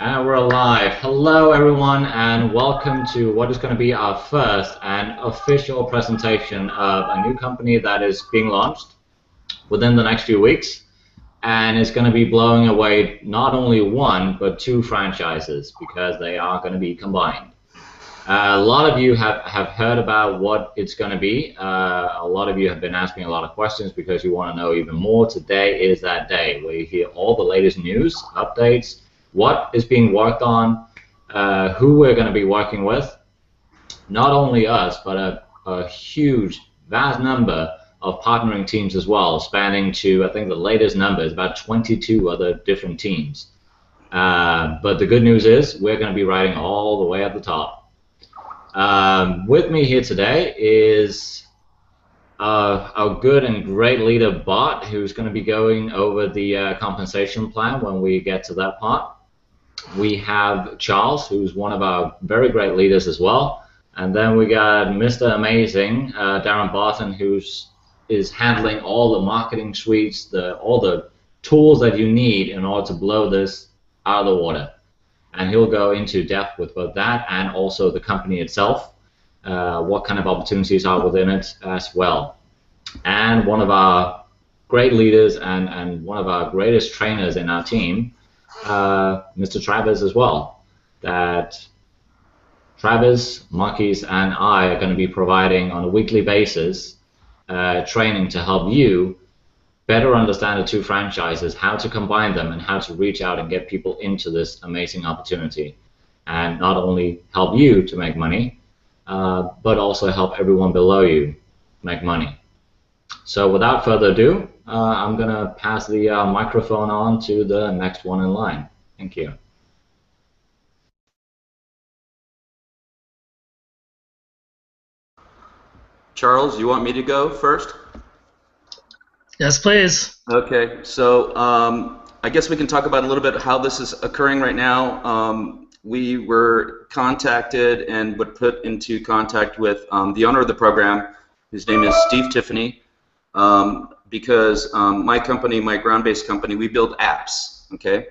And we're live. Hello, everyone, and welcome to what is going to be our first and official presentation of a new company that is being launched within the next few weeks, and it's going to be blowing away not only one but two franchises because they are going to be combined. A lot of you have heard about what it's going to be. A lot of you have been asking a lot of questions because you want to know even more. Today is that day where you hear all the latest news, updates, what is being worked on, who we're going to be working with. Not only us, but a huge, vast number of partnering teams as well, spanning to, I think the latest number is about 22 other different teams. But the good news is we're going to be riding all the way at the top. With me here today is our good and great leader, Bart, who's going to be going over the compensation plan when we get to that part. We have Charles, who's one of our very great leaders as well. And then we got Mr. Amazing, Darren Barton, is handling all the marketing suites, all the tools that you need in order to blow this out of the water. And he'll go into depth with both that and also the company itself, what kind of opportunities are within it as well. And one of our great leaders and one of our greatest trainers in our team, Mr. Travis as well. That Travis, Marquese, and I are going to be providing on a weekly basis training to help you better understand the two franchises, how to combine them, and how to reach out and get people into this amazing opportunity. And not only help you to make money, but also help everyone below you make money. So without further ado, I'm going to pass the microphone on to the next one in line. Thank you. Charles, you want me to go first? Yes, please. Okay, so I guess we can talk about a little bit how this is occurring right now. We were contacted and were put into contact with the owner of the program, whose name is Steve Tiffany, because my company, my ground-based company, we build apps, okay?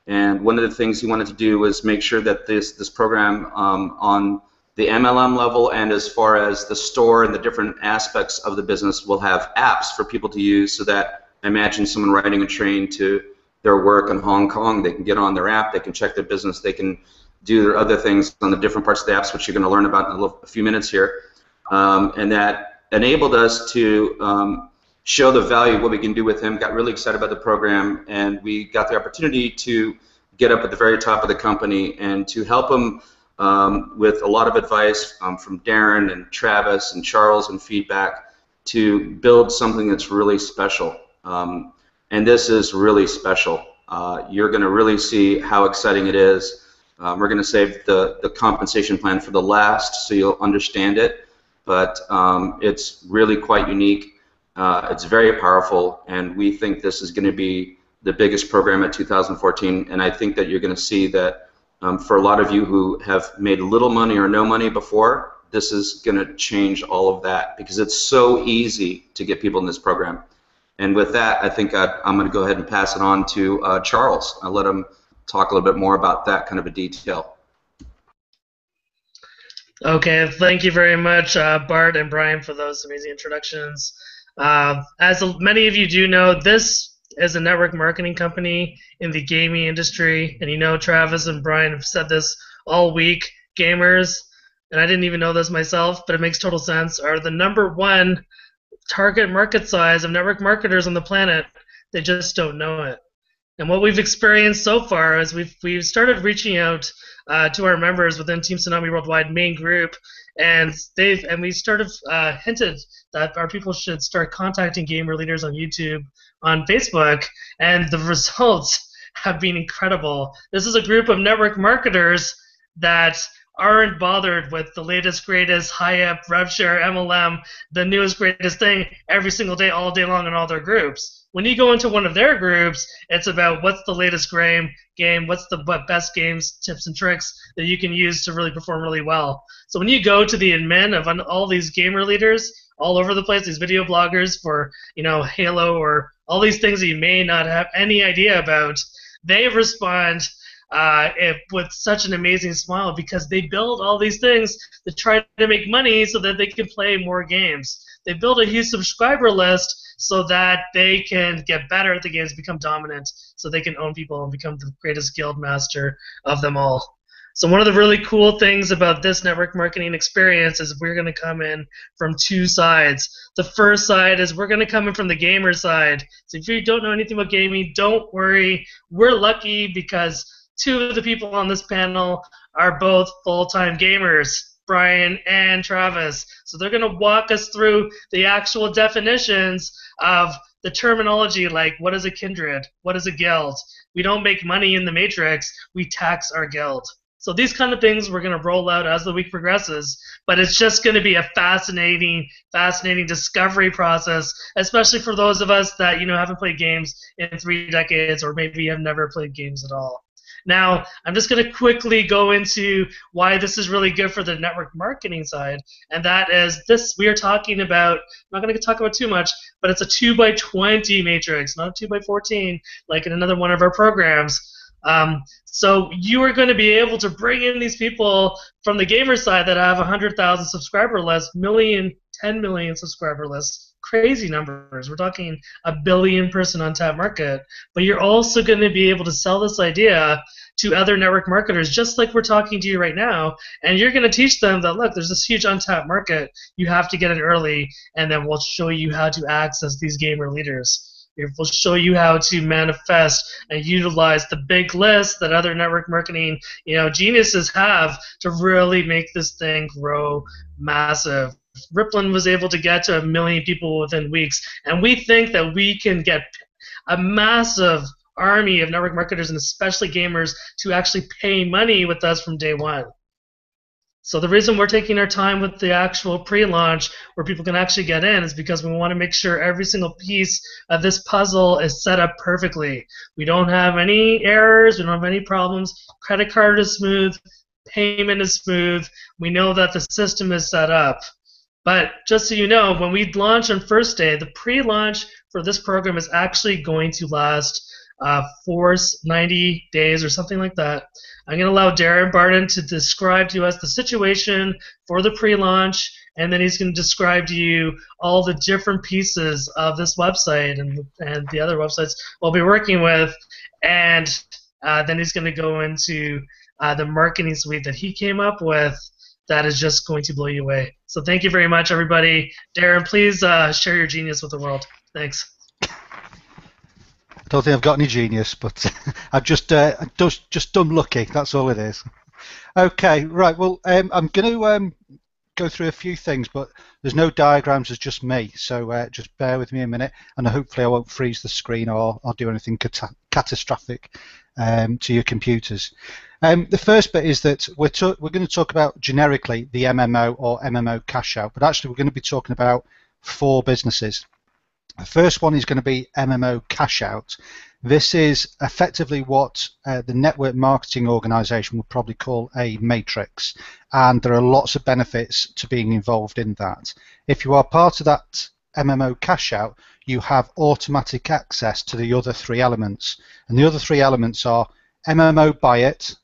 And one of the things he wanted to do was make sure that this program on the MLM level and as far as the store and the different aspects of the business will have apps for people to use, so that imagine someone riding a train to their work in Hong Kong, they can get on their app, they can check their business, they can do their other things on the different parts of the apps, which you're going to learn about in a few minutes here. And that enabled us to show the value of what we can do with him, got really excited about the program, and we got the opportunity to get up at the very top of the company and to help him with a lot of advice from Darren and Travis and Charles and feedback to build something that's really special. And this is really special. You're going to really see how exciting it is. We're going to save the compensation plan for the last so you'll understand it, but it's really quite unique. It's very powerful, and we think this is going to be the biggest program at 2014, and I think that you're going to see that for a lot of you who have made little money or no money before, this is going to change all of that because it's so easy to get people in this program. And with that, I think I'm going to go ahead and pass it on to Charles. I'll let him talk a little bit more about that kind of a detail. Okay, thank you very much, Bart and Brian, for those amazing introductions. As many of you do know, this is a network marketing company in the gaming industry, and you know Travis and Brian have said this all week. Gamers, and I didn't even know this myself, but it makes total sense, are the #1 target market size of network marketers on the planet. They just don't know it. And what we've experienced so far is we've started reaching out to our members within Team Tsunami Worldwide main group, and we started hinted that our people should start contacting gamer leaders on YouTube, on Facebook, and the results have been incredible. This is a group of network marketers that aren't bothered with the latest, greatest, high-up, rev share, MLM, the newest, greatest thing every single day, all day long in all their groups. When you go into one of their groups, it's about what's the latest game, what's the best games, tips, and tricks that you can use to really perform really well. So when you go to the admin of all these gamer leaders all over the place, these video bloggers for, you know, Halo or all these things that you may not have any idea about, they respond with such an amazing smile because they build all these things to try to make money so that they can play more games. They build a huge subscriber list so that they can get better at the games, become dominant, so they can own people and become the greatest guild master of them all. So one of the really cool things about this network marketing experience is we're going to come in from two sides. The first side is we're going to come in from the gamer side. So if you don't know anything about gaming, don't worry. We're lucky because two of the people on this panel are both full-time gamers, Brian and Travis. So they're going to walk us through the actual definitions of the terminology, like what is a kindred, what is a guild. We don't make money in the Matrix, we tax our guild. So these kind of things we're going to roll out as the week progresses, but it's just going to be a fascinating discovery process, especially for those of us that haven't played games in 3 decades or maybe have never played games at all. Now, I'm just going to quickly go into why this is really good for the network marketing side, and that is this. We are talking about, I'm not going to talk about too much, but it's a 2x20 matrix, not a 2x14 like in another one of our programs. So you are going to be able to bring in these people from the gamer side that have 100,000 subscriber lists, 10 million subscriber lists, crazy numbers. We're talking a billion-person untapped market. But you're also going to be able to sell this idea to other network marketers, just like we're talking to you right now, and you're going to teach them that, look, there's this huge untapped market. You have to get in early, and then we'll show you how to access these gamer leaders. We'll show you how to manifest and utilize the big list that other network marketing, geniuses have to really make this thing grow massive. Rippling was able to get to 1 million people within weeks, and we think that we can get a massive army of network marketers and especially gamers to actually pay money with us from day one. So the reason we're taking our time with the actual pre-launch where people can actually get in is because we want to make sure every single piece of this puzzle is set up perfectly. We don't have any errors, we don't have any problems. Credit card is smooth, payment is smooth. We know that the system is set up. But just so you know, when we launch on first day, the pre-launch for this program is actually going to last 90 days or something like that. I'm going to allow Darren Barton to describe to us the situation for the pre-launch, and then he's going to describe to you all the different pieces of this website and the other websites we'll be working with, and then he's going to go into the marketing suite that he came up with that is just going to blow you away. So thank you very much, everybody. Darren, please share your genius with the world. Thanks. I don't think I've got any genius, but I've just done lucky. That's all it is. Okay, right. Well, I'm going to go through a few things, but there's no diagrams. There's just me. So just bear with me a minute, and hopefully I won't freeze the screen or do anything catastrophic to your computers. The first bit is that we're going to talk about generically the MMO or MMO cash out, but actually we're going to be talking about 4 businesses. The first one is going to be MMO cash out. This is effectively what the network marketing organization would probably call a matrix, and there are lots of benefits to being involved in that. If you are part of that MMO cash out, you have automatic access to the other 3 elements, and the other 3 elements are MMO buy it,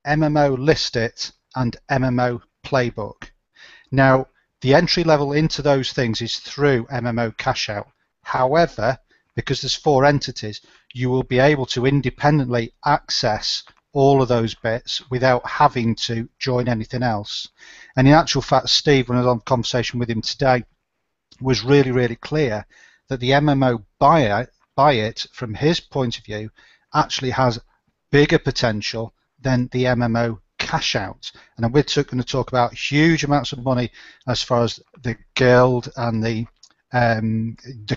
MMO list it, and MMO playbook. Now, the entry level into those things is through MMO cash out. However, because there's 4 entities, you will be able to independently access all of those bits without having to join anything else. And in actual fact, Steve, when I was on conversation with him today, was really, really clear that the MMO buy it, from his point of view, actually has bigger potential than the MMO cash out. And we're going to talk about huge amounts of money as far as the guild and the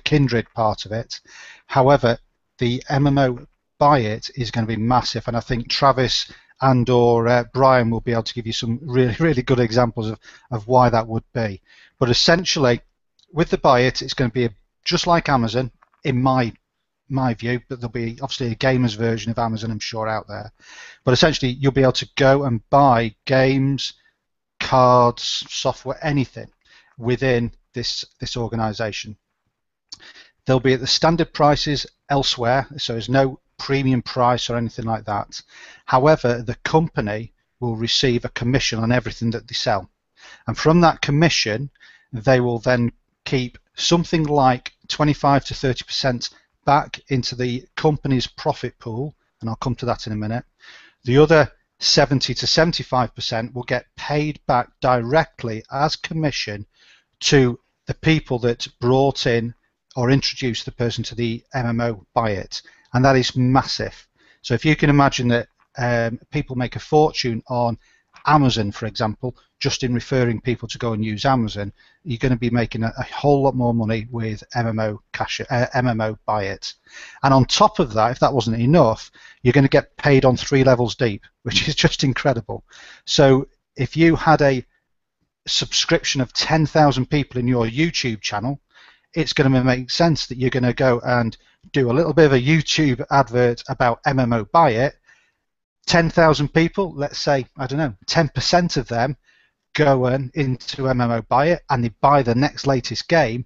kindred part of it. However, the MMO buy it is going to be massive, and I think Travis and or Brian will be able to give you some really, really good examples of why that would be. But essentially, with the buy it, it's going to be just like Amazon, in my view, but there'll be obviously a gamer's version of Amazon, I'm sure, out there. But essentially, you'll be able to go and buy games, cards, software, anything within this organization. They'll be at the standard prices elsewhere, so there's no premium price or anything like that. However, the company will receive a commission on everything that they sell. And from that commission, they will then keep something like 25 to 30% back into the company's profit pool, and I'll come to that in a minute. The other 70 to 75% will get paid back directly as commission to the people that brought in or introduced the person to the MMO buy it, and that is massive. So if you can imagine that people make a fortune on Amazon, for example, just in referring people to go and use Amazon, you're going to be making a whole lot more money with MMO buy it. And on top of that, if that wasn't enough, you're going to get paid on 3 levels deep, which is just incredible. So if you had a subscription of 10,000 people in your YouTube channel, it's going to make sense that you're going to go and do a little bit of a YouTube advert about MMO buy it. 10,000 people, let's say, I don't know, 10% of them go into MMO buy it and they buy the next latest game,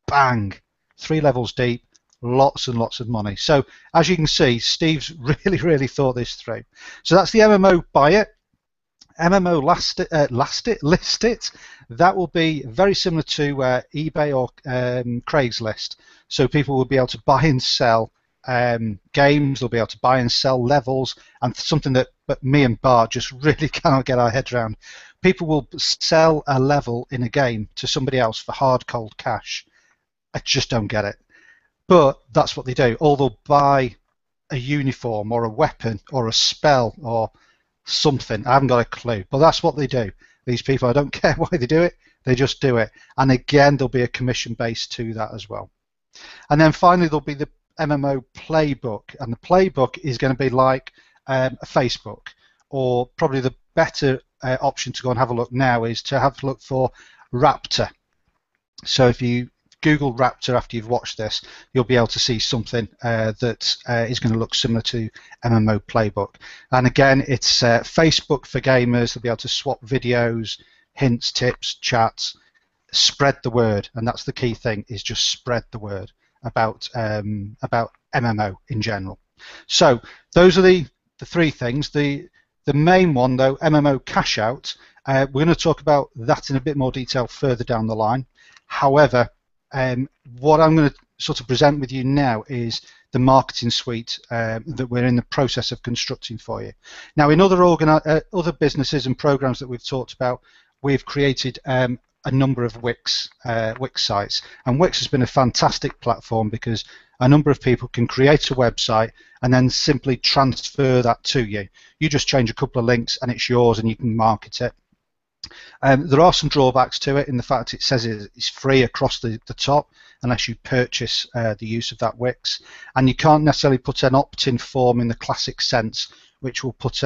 bang, 3 levels deep, lots and lots of money. So as you can see, Steve's really thought this through. So that's the MMO buy it. MMO list it. That will be very similar to eBay or Craigslist. So people will be able to buy and sell games, they'll be able to buy and sell levels, and something that me and Bart just really cannot get our head around. People will sell a level in a game to somebody else for hard cold cash. I just don't get it. But that's what they do. Or they'll buy a uniform or a weapon or a spell or something. I haven't got a clue. But that's what they do. These people, I don't care why they do it, they just do it. And again, there'll be a commission base to that as well. And then finally, there'll be the MMO playbook, and the playbook is going to be like a Facebook, or probably the better option to go and have a look now is to have a look for Raptor. So if you Google Raptor after you've watched this, you'll be able to see something that is going to look similar to MMO playbook. And again, it's Facebook for gamers. They'll be able to swap videos, hints, tips, chats, spread the word, and that's the key thing, is just spread the word about MMO in general. So those are the 3 things. The main one, though, MMO cash out, we're going to talk about that in a bit more detail further down the line. However, what I'm going to sort of present with you now is the marketing suite that we're in the process of constructing for you. Now, in other businesses and programs that we've talked about, we've created a number of Wix sites, and Wix has been a fantastic platform because a number of people can create a website and then simply transfer that to you. You just change a couple of links and it's yours and you can market it. There are some drawbacks to it in the fact it says it's free across the top unless you purchase the use of that Wix, and you can't necessarily put an opt-in form in the classic sense which will put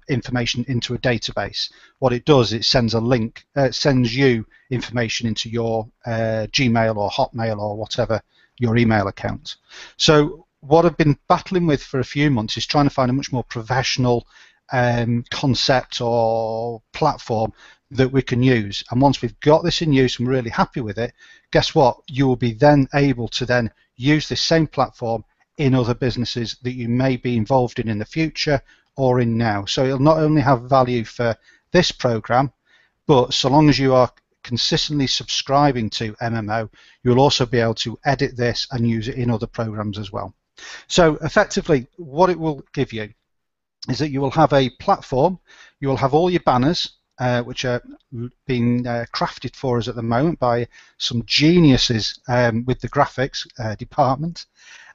information into a database. What it does, it sends a link, sends you information into your Gmail or Hotmail or whatever, your email account. So what I've been battling with for a few months is trying to find a much more professional concept or platform that we can use. And once we've got this in use and we're really happy with it, guess what? You will be then able to then use this same platform in other businesses that you may be involved in the future or in now. So it'll not only have value for this program, but so long as you are consistently subscribing to MMO, you'll also be able to edit this and use it in other programs as well. So effectively, what it will give you is that you will have a platform, you will have all your banners, which are being crafted for us at the moment by some geniuses with the graphics department.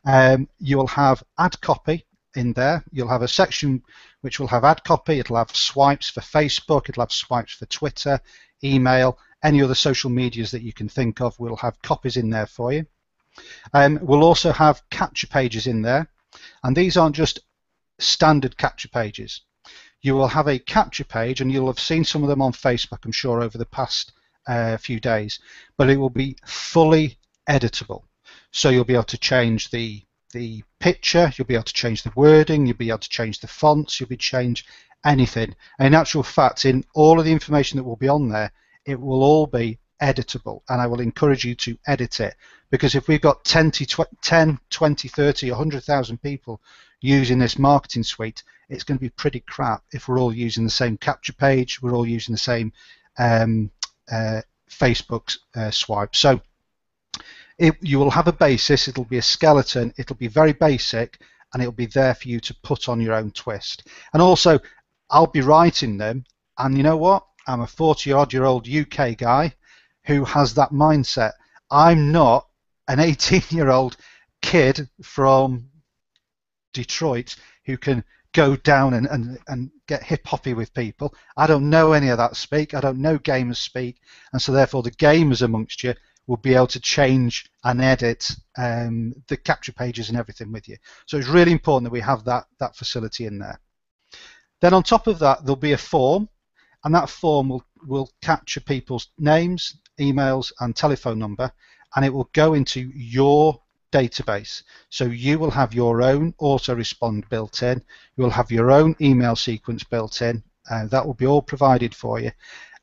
You will have ad copy in there. You'll have a section which will have ad copy. It'll have swipes for Facebook. It'll have swipes for Twitter, email, any other social medias that you can think of. We'll have copies in there for you. We'll also have capture pages in there, and these aren't just standard capture pages. You will have a capture page, and you'll have seen some of them on Facebook, I'm sure, over the past few days, but it will be fully editable. So you'll be able to change the picture, you'll be able to change the wording, you'll be able to change the fonts, you'll be able to change anything. And in actual fact, in all of the information that will be on there, it will all be editable, and I will encourage you to edit it, because if we've got 10, 20, 30, 100,000 people using this marketing suite, it's going to be pretty crap if we're all using the same capture page, we're all using the same Facebook swipe. So you will have a basis, it'll be a skeleton, it'll be very basic, and it'll be there for you to put on your own twist. And also, I'll be writing them, and you know what? I'm a 40-odd-year-old UK guy who has that mindset. I'm not an 18-year-old kid from Detroit who can go down and get hip-hoppy with people. I don't know any of that speak. I don't know gamers speak, and so therefore the gamers amongst you will be able to change and edit the capture pages and everything with you. So it's really important that we have that facility in there. Then on top of that, there'll be a form, and that form will capture people's names, emails, and telephone number, and it will go into your database. So you will have your own autorespond built in, you will have your own email sequence built in, that will be all provided for you,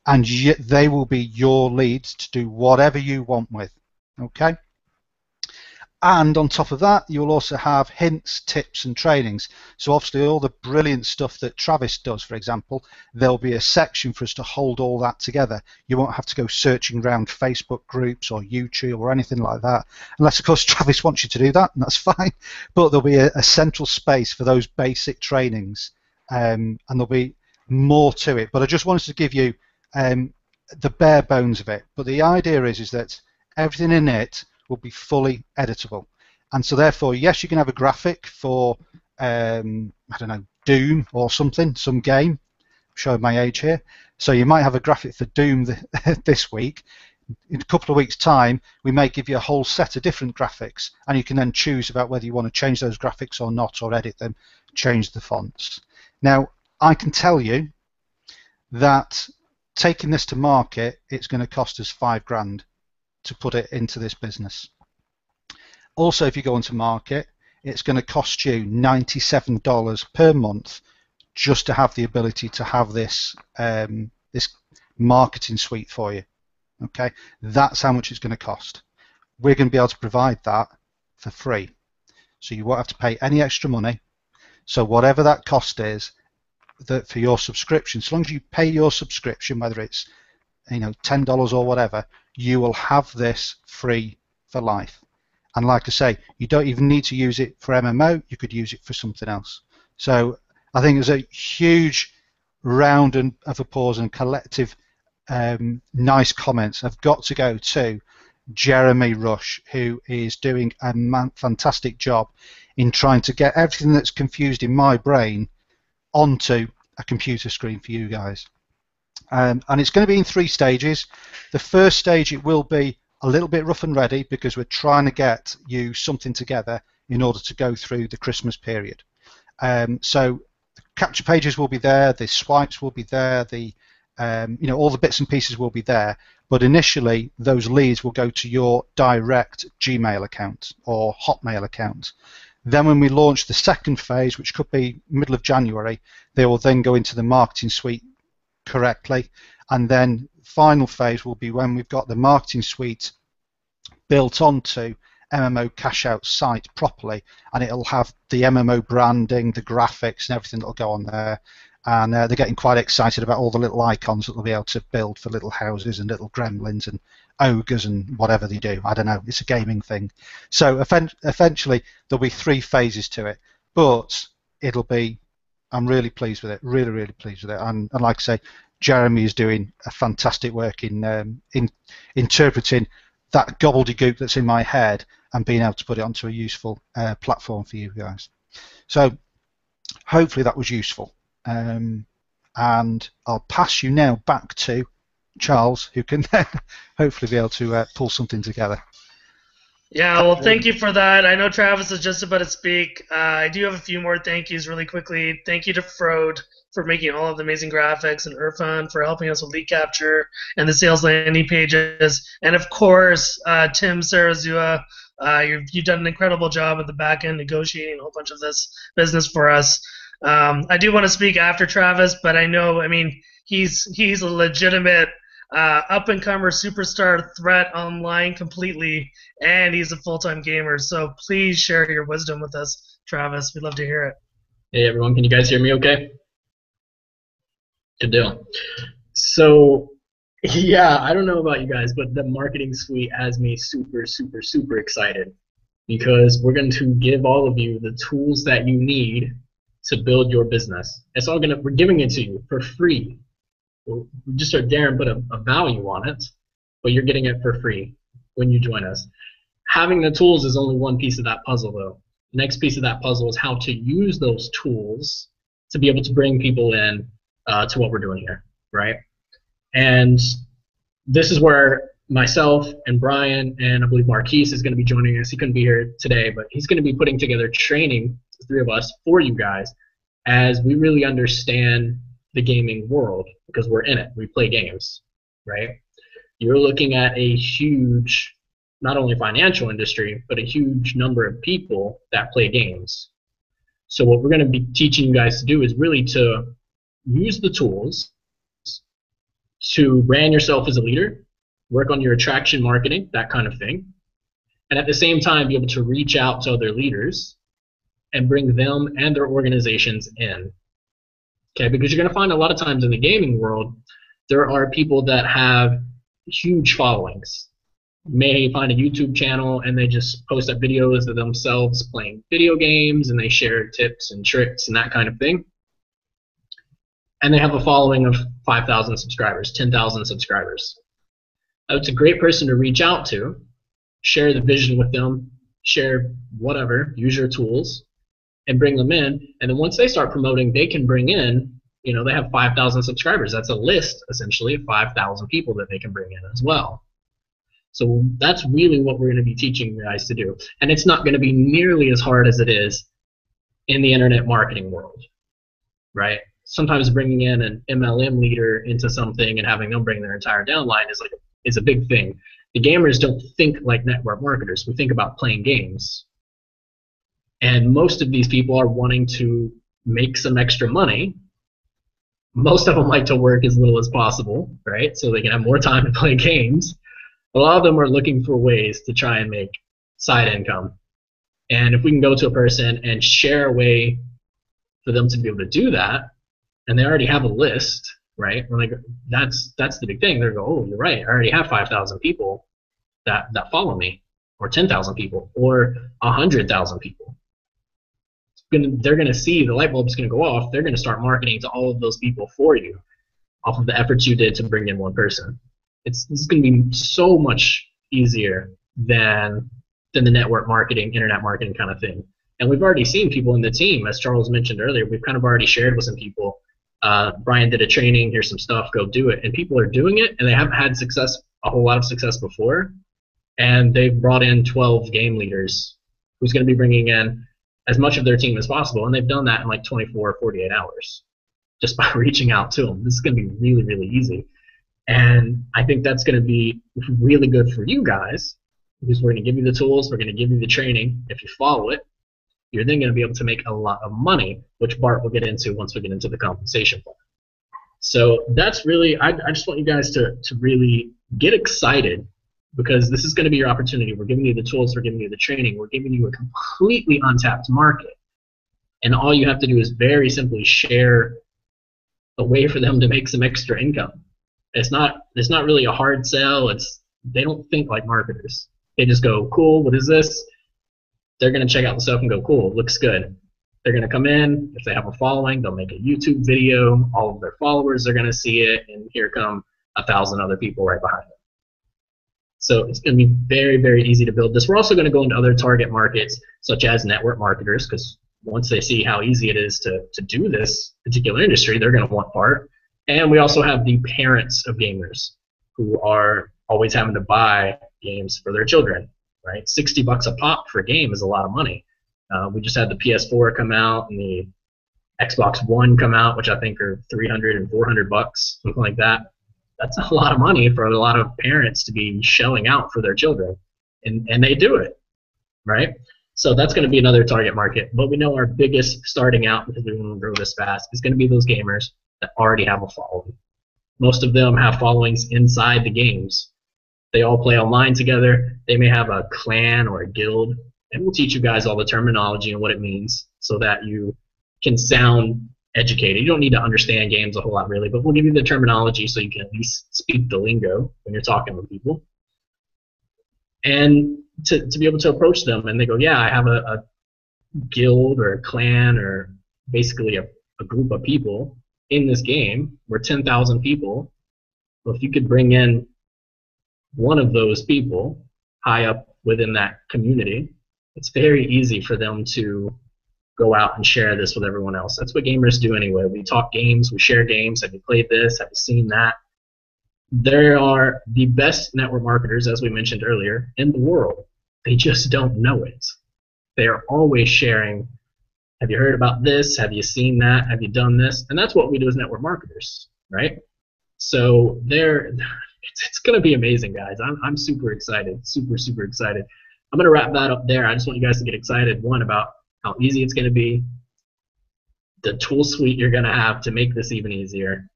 and they will be your leads to do whatever you want with. Okay? And on top of that, you'll also have hints, tips, and trainings. So obviously all the brilliant stuff that Travis does, for example, there'll be a section for us to hold all that together. You won't have to go searching around Facebook groups or YouTube or anything like that, unless of course Travis wants you to do that, and that's fine. But there'll be a central space for those basic trainings, and there'll be more to it. But I just wanted to give you the bare bones of it. But the idea is that everything in it will be fully editable, and so therefore, yes, you can have a graphic for I don't know, Doom or something, some game. I'm showing my age here. So you might have a graphic for Doom this week. In a couple of weeks' time, we may give you a whole set of different graphics, and you can then choose about whether you want to change those graphics or not, or edit them, change the fonts. Now, I can tell you that taking this to market, it's going to cost us $5,000 to put it into this business. Also, if you go into market, it's going to cost you $97 per month just to have the ability to have this this marketing suite for you. Okay, that's how much it's going to cost. We're going to be able to provide that for free, so you won't have to pay any extra money. So whatever that cost is for your subscription, so long as you pay your subscription, whether it's $10 or whatever, you will have this free for life. And like I say, you don't even need to use it for MMO, you could use it for something else. So I think there's a huge round of applause and collective nice comments have got to go to Jeremy Rush, who is doing a fantastic job in trying to get everything that's confused in my brain onto a computer screen for you guys. And it's going to be in 3 stages. The first stage, it will be a little bit rough and ready because we're trying to get you something together in order to go through the Christmas period. So the capture pages will be there, the swipes will be there, the all the bits and pieces will be there. But initially, those leads will go to your direct Gmail account or Hotmail account. Then when we launch the second phase, which could be middle of January, they will then go into the marketing suite correctly, and then final phase will be when we've got the marketing suite built onto MMO cash out site properly, and it'll have the MMO branding, the graphics and everything that'll go on there, and they're getting quite excited about all the little icons that they'll be able to build for little houses and little gremlins and ogres and whatever they do. I don't know, it's a gaming thing. So eventually there'll be 3 phases to it, but it'll be, I'm really pleased with it, really pleased with it, and like I say, Jeremy is doing a fantastic work in interpreting that gobbledygook that's in my head and being able to put it onto a useful platform for you guys. So hopefully that was useful, and I'll pass you now back to Charles, who can then hopefully be able to pull something together. Yeah, well, thank you for that. I know Travis is just about to speak. I do have a few more thank yous really quickly. Thank you to Frode for making all of the amazing graphics, and Irfan for helping us with lead capture and the sales landing pages. And of course, Tim Sarazua, you've done an incredible job at the back end negotiating a whole bunch of this business for us. I do want to speak after Travis, but I know, I mean, he's a legitimate up-and-comer superstar threat online completely, and he's a full-time gamer. So please share your wisdom with us, Travis. We'd love to hear it. Hey everyone, can you guys hear me okay? Good deal. So, yeah, I don't know about you guys, but the marketing suite has me super, super, super excited because we're going to give all of you the tools that you need to build your business. We're giving it to you for free. We just heard Darren put a value on it, but you're getting it for free when you join us. Having the tools is only one piece of that puzzle, though. The next piece of that puzzle is how to use those tools to be able to bring people in to what we're doing here, right? And this is where myself and Brian and I believe Marquese is going to be joining us. He couldn't be here today, but he's going to be putting together training, the three of us, for you guys as we really understand the gaming world because we're in it. We play games, right? You're looking at a huge, not only financial industry, but a huge number of people that play games. So what we're going to be teaching you guys to do is really to use the tools to brand yourself as a leader, work on your attraction marketing, that kind of thing, and at the same time be able to reach out to other leaders and bring them and their organizations in. Okay, because you're going to find a lot of times in the gaming world, there are people that have huge followings. You may find a YouTube channel and they just post up videos of themselves playing video games and they share tips and tricks and that kind of thing. And they have a following of 5,000 subscribers, 10,000 subscribers. It's a great person to reach out to, share the vision with them, share whatever, use your tools, and bring them in. And then once they start promoting, they can bring in, they have 5,000 subscribers. That's a list, essentially, of 5,000 people that they can bring in as well. So that's really what we're going to be teaching you guys to do. And it's not going to be nearly as hard as it is in the internet marketing world, right? Sometimes bringing in an MLM leader into something and having them bring their entire downline is a big thing. The gamers don't think like network marketers. We think about playing games. And most of these people are wanting to make some extra money. Most of them like to work as little as possible, right? So they can have more time to play games. A lot of them are looking for ways to try and make side income. And if we can go to a person and share a way for them to be able to do that, and they already have a list, right? We're like, that's the big thing. They go, oh, you're right. I already have 5,000 people that follow me, or 10,000 people, or 100,000 people. They're going to see the light bulb's going to go off. They're going to start marketing to all of those people for you off of the efforts you did to bring in one person. This is going to be so much easier than the network marketing, internet marketing kind of thing. And we've already seen people in the team, as Charles mentioned earlier. We've kind of already shared with some people. Brian did a training. Here's some stuff. Go do it. And people are doing it, and they haven't had a whole lot of success before. And they've brought in 12 game leaders who's going to be bringing in as much of their team as possible. And they've done that in like 24 or 48 hours just by reaching out to them. This is going to be really, really easy. And I think that's going to be really good for you guys because we're going to give you the tools. We're going to give you the training. If you follow it, you're then going to be able to make a lot of money, which Bart will get into once we get into the compensation plan. So that's really, I just want you guys to really get excited because this is going to be your opportunity. We're giving you the tools. We're giving you the training. We're giving you a completely untapped market. And all you have to do is very simply share a way for them to make some extra income. It's not really a hard sell. They don't think like marketers. They just go, cool, what is this? They're going to check out the stuff and go, cool, looks good. They're going to come in. If they have a following, they'll make a YouTube video. All of their followers are going to see it, and here come 1,000 other people right behind them. So it's going to be very, very easy to build this. We're also going to go into other target markets, such as network marketers, because once they see how easy it is to do this particular industry, they're going to want Bart. And we also have the parents of gamers who are always having to buy games for their children. Right, $60 a pop for a game is a lot of money. We just had the PS4 come out and the Xbox One come out, which I think are $300 and $400, something like that. That's a lot of money for a lot of parents to be shelling out for their children, and they do it, right? So that's going to be another target market. But we know our biggest starting out, because we want to grow this fast, is going to be those gamers that already have a following. Most of them have followings inside the games. They all play online together. They may have a clan or a guild and we'll teach you guys all the terminology and what it means so that you can sound educated. You don't need to understand games a whole lot really, but we'll give you the terminology so you can at least speak the lingo when you're talking with people. And to be able to approach them and they go, yeah, I have a guild or a clan or basically a group of people in this game. We're 10,000 people. Well, if you could bring in one of those people high up within that community, it's very easy for them to go out and share this with everyone else. That's what gamers do anyway. We talk games, we share games. Have you played this? Have you seen that? There are the best network marketers, as we mentioned earlier, in the world. They just don't know it. They are always sharing, have you heard about this? Have you seen that? Have you done this? And that's what we do as network marketers, right? So it's going to be amazing, guys. I'm super excited, super excited. I'm going to wrap that up there. I just want you guys to get excited, one, about how easy it's going to be, the tool suite you're going to have to make this even easier,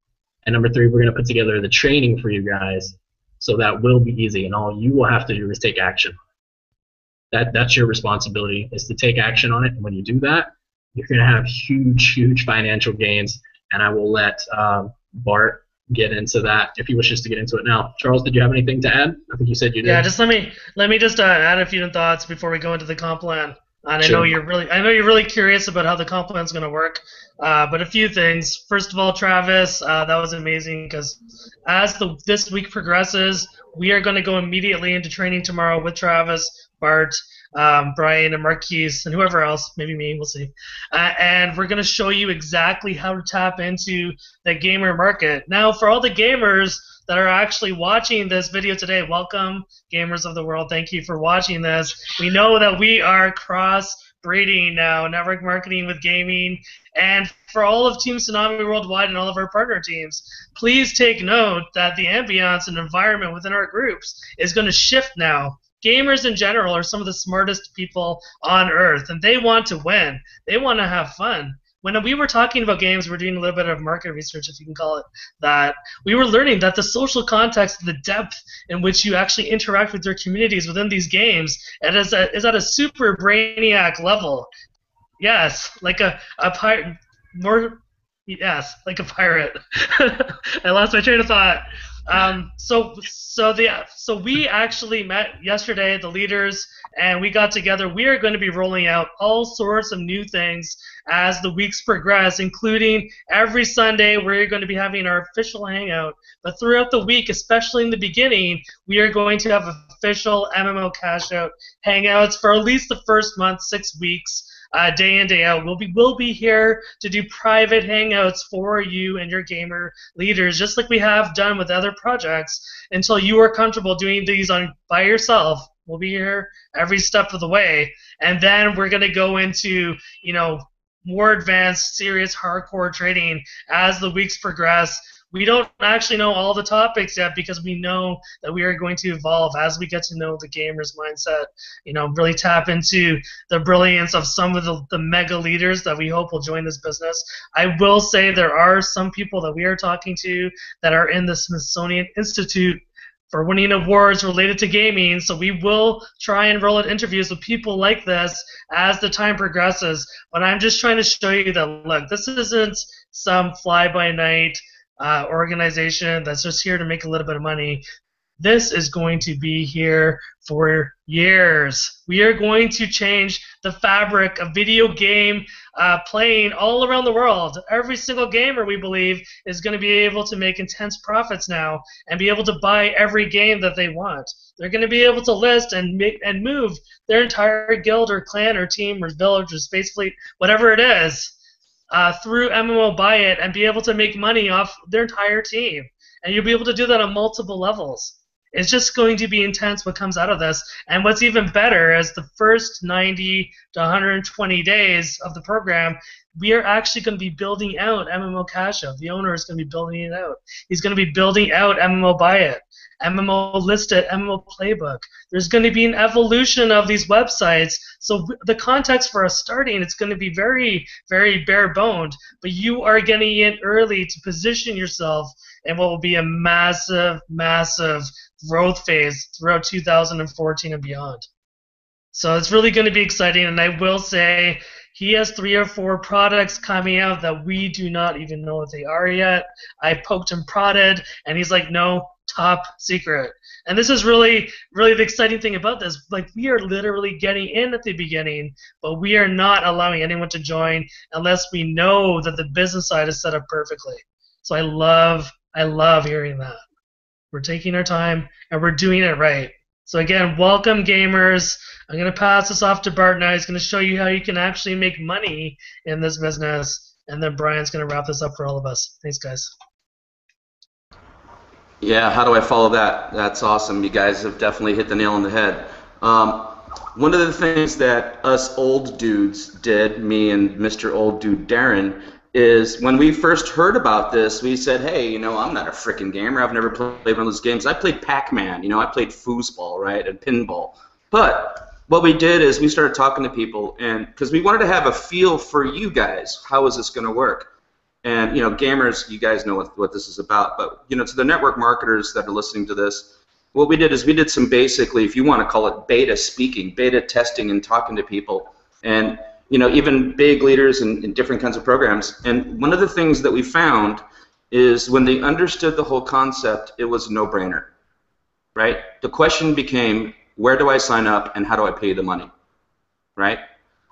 and number 3, we're going to put together the training for you guys so that will be easy, and all you will have to do is take action. That's your responsibility, is to take action on it, and when you do that, you're going to have huge financial gains, and I will let Bart get into that if he wishes to get into it now. Charles, did you have anything to add? I think you said you did. Yeah, just let me just add a few thoughts before we go into the comp plan. And Sure. I know you're really curious about how the comp plan's going to work. But a few things. First of all, Travis, that was amazing because as this week progresses, we are going to go immediately into training tomorrow with Travis, Bart, Brian, and Marquese, and whoever else, maybe me, we'll see. And we're going to show you exactly how to tap into the gamer market. Now, for all the gamers that are actually watching this video today, welcome, gamers of the world. Thank you for watching this. We know that we are cross-breeding now, network marketing with gaming. And for all of Team Tsunami Worldwide and all of our partner teams, please take note that the ambiance and environment within our groups is going to shift now. Gamers in general are some of the smartest people on Earth, and they want to win. They want to have fun. When we were talking about games, we're doing a little bit of market research, if you can call it that. We were learning that the social context, the depth in which you actually interact with your communities within these games, is at a super brainiac level. Yes, like a pirate. Yes, like a pirate. I lost my train of thought. So we actually met yesterday, the leaders, and we got together. We are going to be rolling out all sorts of new things as the weeks progress, including every Sunday we're going to be having our official hangout. But throughout the week, especially in the beginning, we are going to have official MMO cash out hangouts for at least the first month, 6 weeks. Day in, day out. We'll be here to do private hangouts for you and your gamer leaders, just like we have done with other projects, until you are comfortable doing these by yourself. We'll be here every step of the way, and then we're going to go into, more advanced, serious, hardcore trading as the weeks progress. We don't actually know all the topics yet because we know that we are going to evolve as we get to know the gamer's mindset, really tap into the brilliance of some of the mega leaders that we hope will join this business. I will say there are some people that we are talking to that are in the Smithsonian Institute for winning awards related to gaming, so we will try and roll out interviews with people like this as the time progresses. But I'm just trying to show you that, look, this isn't some fly-by-night organization that's just here to make a little bit of money. This is going to be here for years. We are going to change the fabric of video game playing all around the world. Every single gamer, we believe, is going to be able to make intense profits now and be able to buy every game that they want. They're going to be able to list and move their entire guild or clan or team or village or space fleet, whatever it is, through MMO Buy It and be able to make money off their entire team. And you'll be able to do that on multiple levels. It's just going to be intense what comes out of this. And what's even better is the first 90 to 120 days of the program, we are actually going to be building out MMO Cash Out. The owner is going to be building it out. He's going to be building out MMO Buy It, MMO List It, MMO Playbook. There's going to be an evolution of these websites. So the context for us starting, it's going to be very, very bare-boned. But you are getting in early to position yourself in what will be a massive, massive growth phase throughout 2014 and beyond. So it's really going to be exciting, and I will say he has 3 or 4 products coming out that we do not even know what they are yet. I poked and prodded, and he's like, no, top secret. And this is really, really the exciting thing about this. Like, we are literally getting in at the beginning, but we are not allowing anyone to join unless we know that the business side is set up perfectly. So I love hearing that. We're taking our time, and we're doing it right. So again, welcome gamers. I'm going to pass this off to Bart now. He's going to show you how you can actually make money in this business, and then Brian's going to wrap this up for all of us. Thanks, guys. Yeah, how do I follow that? That's awesome. You guys have definitely hit the nail on the head. One of the things that us old dudes did, me and Mr. Old Dude Darren, is when we first heard about this, we said, hey, you know, I'm not a freaking gamer. I've never played one of those games. I played Pac-Man. You know, I played foosball, right, and pinball. But what we did is we started talking to people, and because we wanted to have a feel for you guys, how is this going to work? And, you know, gamers, you guys know what this is about. But, you know, to the network marketers that are listening to this, what we did is we did some basically, if you want to call it beta speaking, beta testing and talking to people. And, you know, even big leaders in different kinds of programs. And one of the things that we found is when they understood the whole concept, it was a no-brainer, right? The question became, where do I sign up and how do I pay the money, right?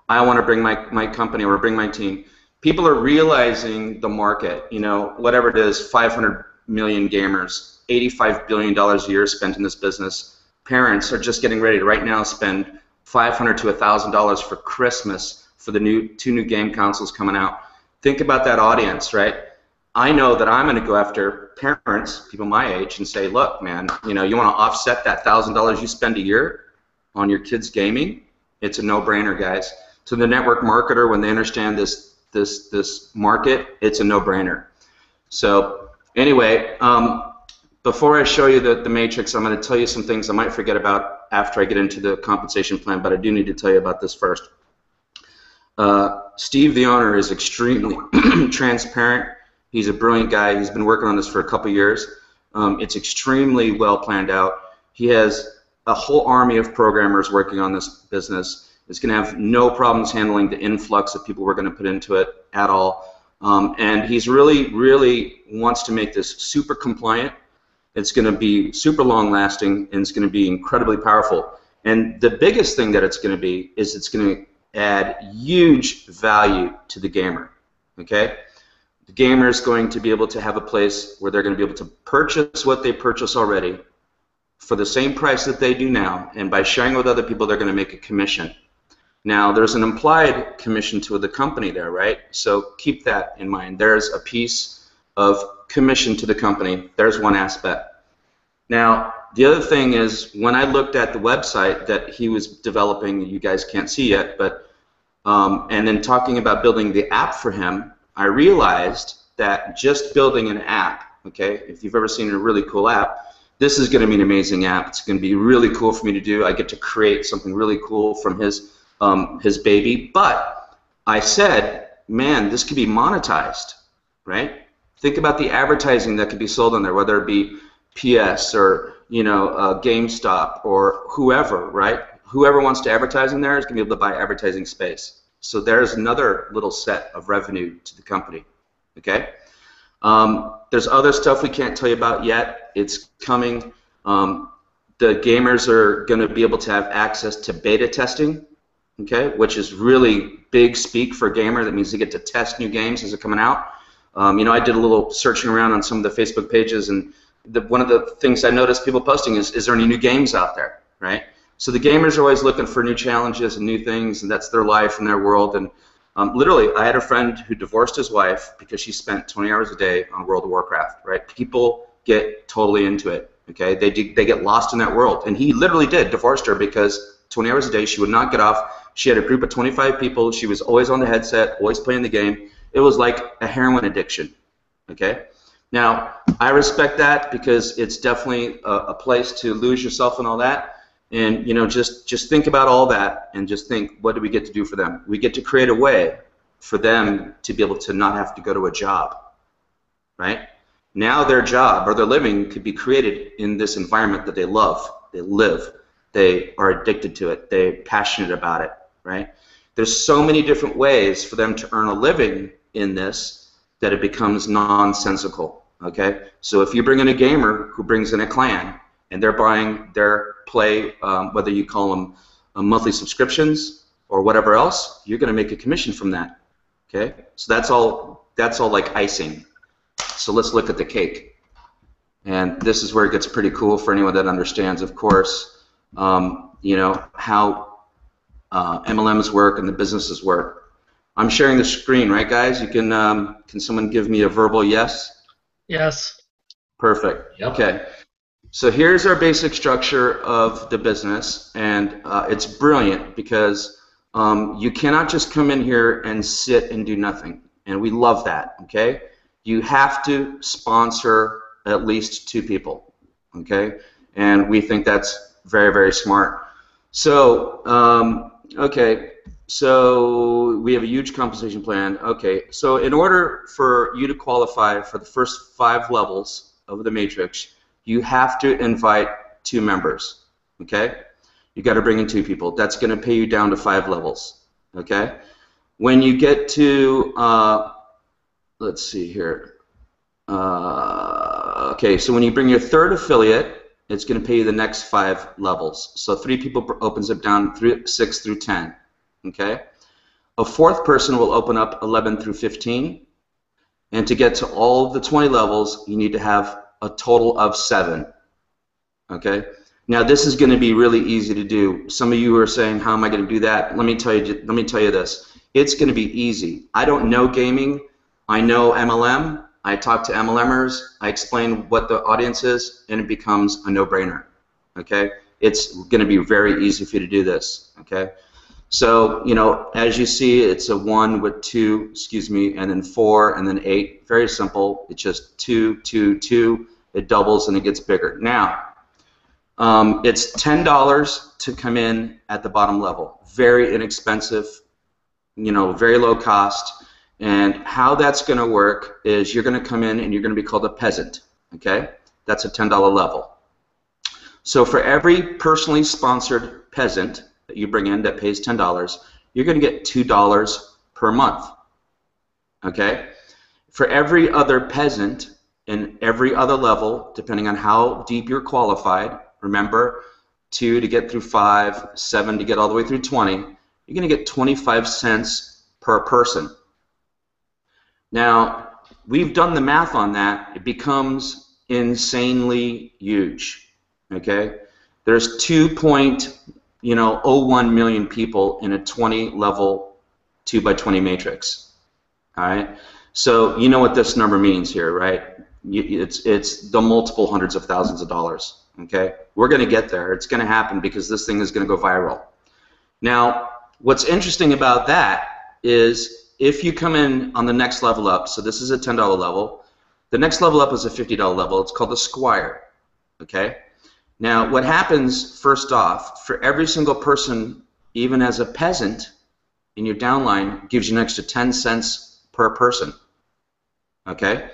I want to bring my company or bring my team. People are realizing the market, you know, whatever it is, 500 million gamers, $85 billion a year spent in this business. Parents are just getting ready to right now spend $500 to $1,000 for Christmas for the two new game consoles coming out. Think about that audience, right? I know that I'm going to go after parents, people my age, and say, look, man, you know, you want to offset that $1,000 you spend a year on your kids' gaming? It's a no-brainer, guys. To the network marketer, when they understand this market, it's a no-brainer. So anyway, before I show you the matrix, I'm going to tell you some things I might forget about after I get into the compensation plan, but I do need to tell you about this first. Steve, the owner, is extremely transparent. He's a brilliant guy. He's been working on this for a couple years. It's extremely well planned out. He has a whole army of programmers working on this business. It's going to have no problems handling the influx of people we're going to put into it at all. And he's really wants to make this super compliant. It's going to be super long-lasting, and it's going to be incredibly powerful. And the biggest thing that it's going to be is it's going to add huge value to the gamer. Okay? The gamer is going to be able to have a place where they're going to be able to purchase what they purchase already for the same price that they do now, and by sharing with other people, they're going to make a commission. Now, there's an implied commission to the company there, right? So keep that in mind. There's a piece of commission to the company. There's one aspect. Now, the other thing is, when I looked at the website that he was developing, you guys can't see yet, but and then talking about building the app for him, I realized that just building an app, okay, if you've ever seen a really cool app, this is going to be an amazing app. It's going to be really cool for me to do. I get to create something really cool from his baby. But I said, man, this could be monetized, right? Think about the advertising that could be sold on there, whether it be PS or, you know, GameStop or whoever, right? Whoever wants to advertise in there is going to be able to buy advertising space. So there's another little set of revenue to the company, okay? There's other stuff we can't tell you about yet. It's coming. The gamers are going to be able to have access to beta testing, okay, which is really big speak for a gamer. That means they get to test new games as they're coming out. You know, I did a little searching around on some of the Facebook pages, and one of the things I noticed people posting is there any new games out there, right? So the gamers are always looking for new challenges and new things, and that's their life and their world. And literally, I had a friend who divorced his wife because she spent 20 hours a day on World of Warcraft, right? People get totally into it, okay? They get lost in that world. And he literally did, divorced her because 20 hours a day, she would not get off. She had a group of 25 people. She was always on the headset, always playing the game. It was like a heroin addiction, okay? Now, I respect that because it's definitely a place to lose yourself and all that. And, you know, just think about all that and just think, what do we get to do for them? We get to create a way for them to be able to not have to go to a job, right? Now their job or their living could be created in this environment that they love, they live. They are addicted to it. They're passionate about it, right? There's so many different ways for them to earn a living in this that it becomes nonsensical, okay? So if you bring in a gamer who brings in a clan and they're buying their play, whether you call them monthly subscriptions or whatever else, you're going to make a commission from that, okay? So that's all like icing. So let's look at the cake. And this is where it gets pretty cool for anyone that understands, of course, you know, how MLMs work and the businesses work. I'm sharing the screen, right, guys? You can someone give me a verbal yes? Yes. Perfect. Yep. Okay. So here's our basic structure of the business, and it's brilliant because you cannot just come in here and sit and do nothing, and we love that, okay? You have to sponsor at least 2 people, okay? And we think that's very, very smart. So, okay, so we have a huge compensation plan. Okay, so in order for you to qualify for the first 5 levels of the matrix, you have to invite 2 members, okay? You got to bring in 2 people. That's going to pay you down to 5 levels, okay? When you get to, let's see here. Okay, so when you bring your 3rd affiliate, it's going to pay you the next 5 levels. So 3 people opens up down 6 through 10, okay? A 4th person will open up 11 through 15, and to get to all of the 20 levels, you need to have a total of 7, okay? Now this is going to be really easy to do. Some of you are saying, how am I going to do that? Let me tell you this. It's going to be easy. I don't know gaming. I know MLM. I talk to MLMers. I explain what the audience is, and it becomes a no-brainer, okay? It's going to be very easy for you to do this, okay? So, you know, as you see, it's a 1 with 2, excuse me, and then 4, and then 8. Very simple. It's just 2, 2, 2. It doubles and it gets bigger. Now, it's $10 to come in at the bottom level. Very inexpensive, you know, very low cost. And how that's going to work is you're going to come in and you're going to be called a peasant, okay? That's a $10 level. So for every personally sponsored peasant that you bring in that pays $10, you're going to get $2 per month, okay? For every other peasant in every other level, depending on how deep you're qualified, remember, 2 to get through 5, 7 to get all the way through 20, you're going to get 25 cents per person. Now, we've done the math on that. It becomes insanely huge, okay? There's 2.01 million people in a 20-level 2x20 matrix, all right? So you know what this number means here, right? It's the multiple hundreds of thousands of dollars, okay? We're going to get there. It's going to happen because this thing is going to go viral. Now, what's interesting about that is if you come in on the next level up, so this is a $10 level, the next level up is a $50 level. It's called the Squire, okay? Now, what happens, first off, for every single person, even as a peasant, in your downline, gives you an extra 10 cents per person, okay?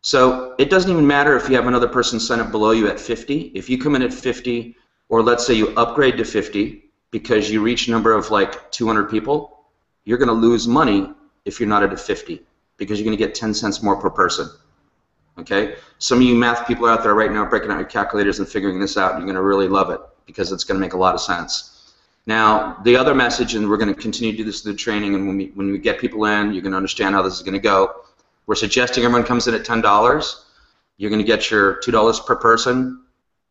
So it doesn't even matter if you have another person sign up below you at 50. If you come in at 50, or let's say you upgrade to 50 because you reach a number of like 200 people, you're going to lose money if you're not at a 50 because you're going to get 10 cents more per person, okay? Some of you math people out there right now breaking out your calculators and figuring this out, you're going to really love it because it's going to make a lot of sense. Now, the other message, and we're going to continue to do this through the training, and when we get people in, you're going to understand how this is going to go. We're suggesting everyone comes in at $10. You're going to get your $2 per person.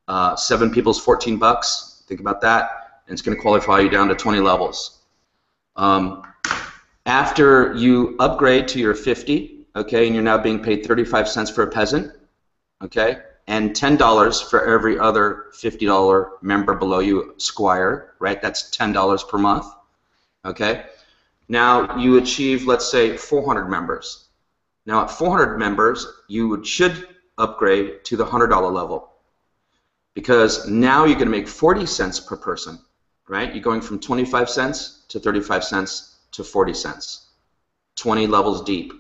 7 people's $14. Think about that. And it's going to qualify you down to 20 levels. After you upgrade to your 50, okay, and you're now being paid 35 cents for a peasant, okay, and $10 for every other $50 member below you, Squire, right? That's $10 per month, okay? Now you achieve, let's say, 400 members. Now at 400 members, you should upgrade to the $100 level because now you're going to make 40 cents per person, right? You're going from 25 cents to 35 cents to 40 cents, 20 levels deep.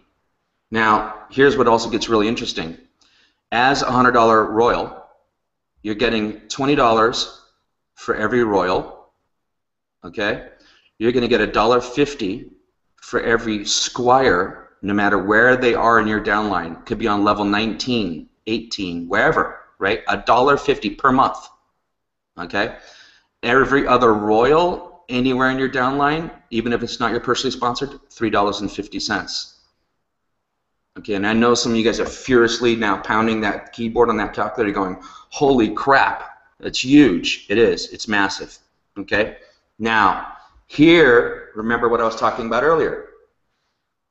Now, here's what also gets really interesting. As a $100 Royal, you're getting $20 for every royal. Okay? You're going to get $1.50 for every squire, no matter where they are in your downline. Could be on level 19, 18, wherever, right? $1.50 per month. Okay? Every other royal anywhere in your downline, even if it's not your personally sponsored, $3.50. Okay, and I know some of you guys are furiously now pounding that keyboard on that calculator going, holy crap, it's huge. It is. It's massive. Okay? Now, here, remember what I was talking about earlier.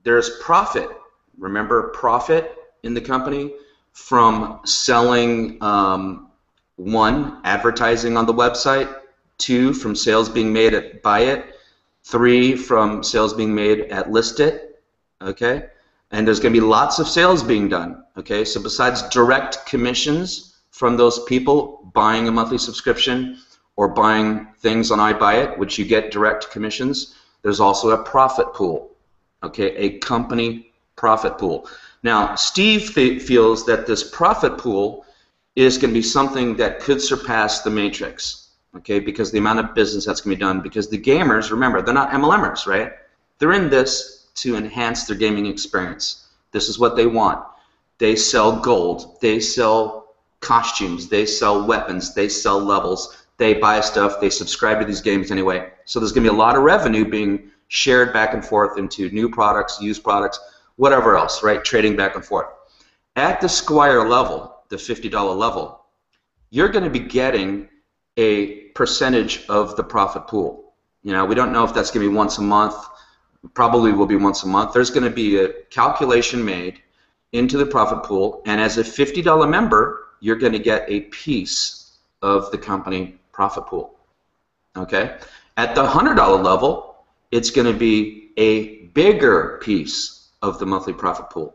There's profit. Remember profit in the company from selling, 1, advertising on the website, 2, from sales being made at buy it, 3, from sales being made at list it, okay? And there's going to be lots of sales being done, okay? So besides direct commissions from those people buying a monthly subscription or buying things on iBuyIt, which you get direct commissions, there's also a profit pool, okay? A company profit pool. Now, Steve feels that this profit pool is going to be something that could surpass the Matrix, okay? Because the amount of business that's going to be done, because the gamers, remember, they're not MLMers, right? They're in this to enhance their gaming experience. This is what they want. They sell gold, they sell costumes, they sell weapons, they sell levels, they buy stuff, they subscribe to these games anyway. So there's going to be a lot of revenue being shared back and forth into new products, used products, whatever else, right? Trading back and forth. At the Squire level, the $50 level, you're going to be getting a percentage of the profit pool. You know, we don't know if that's going to be once a month. Probably will be once a month. There's going to be a calculation made into the profit pool, and as a $50 member, you're going to get a piece of the company profit pool. Okay? At the $100 level, it's going to be a bigger piece of the monthly profit pool.